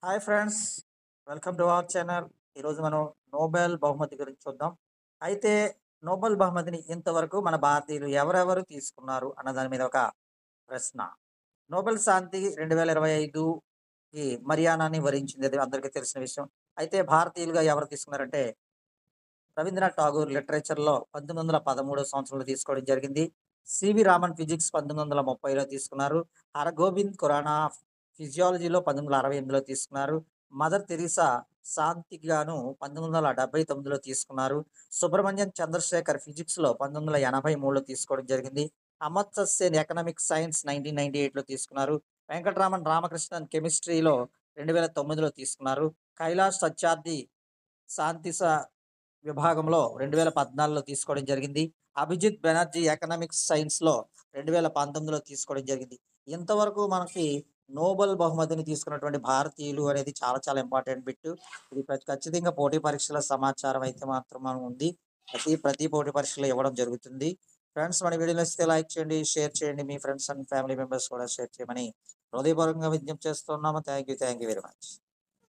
Hi friends, welcome to our channel. ఈరోజు మనం Nobel బహుమతి గురించి చూద్దాం. అయితే నోబెల్ బహుమతిని ఇంతవరకు మన భారతీయులు ఎవరెవరు తీసుకున్నారు అన్న దాని మీద ఒక ప్రశ్న. నోబెల్ శాంతి 2025కి మరియానాని వరించింది, అది అందరికీ తెలిసిన విషయం. అయితే భారతీయులుగా ఎవరు తీసుకున్నారంటే రవీంద్రనాథ్ ఠాగూర్ లిటరేచర్‌లో 1913 సంవత్సరంలో తీసుకోవడం జరిగింది. సివి రామన్ ఫిజిక్స్ 1930లో తీసుకున్నారు. హరగోబింద్ ఖురానా ఫిజియాలజీలో 1968లో తీసుకున్నారు. మదర్ తెరీసా శాంతికి గాను 1979లో తీసుకున్నారు. సుబ్రహ్మణ్యం చంద్రశేఖర్ ఫిజిక్స్‌లో 1983లో తీసుకోవడం జరిగింది. అమర్త్య సేన్ ఎకనామిక్ సైన్స్ 1998లో తీసుకున్నారు. వెంకటరామన్ రామకృష్ణన్ కెమిస్ట్రీలో 2009లో తీసుకున్నారు. కైలాష్ సత్యార్థి శాంతి విభాగంలో 2014లో తీసుకోవడం జరిగింది. అభిజిత్ బెనర్జీ ఎకనామిక్స్ సైన్స్‌లో 2019లో తీసుకోవడం జరిగింది. ఇంతవరకు మనకి నోబెల్ బహుమతిని తీసుకున్నటువంటి భారతీయులు అనేది చాలా చాలా ఇంపార్టెంట్ బిట్. ఇది ఖచ్చితంగా పోటీ పరీక్షల సమాచారం అయితే మాత్రం ఉంది. ప్రతి పోటీ పరీక్షలో ఇవ్వడం జరుగుతుంది. ఫ్రెండ్స్, మన వీడియో నచ్చితే లైక్ చేయండి, షేర్ చేయండి. మీ ఫ్రెండ్స్ అండ్ ఫ్యామిలీ మెంబర్స్ కూడా షేర్ చేయమని హృదయపూర్వకంగా విజ్ఞప్తి చేస్తున్నాము. Thank you very much.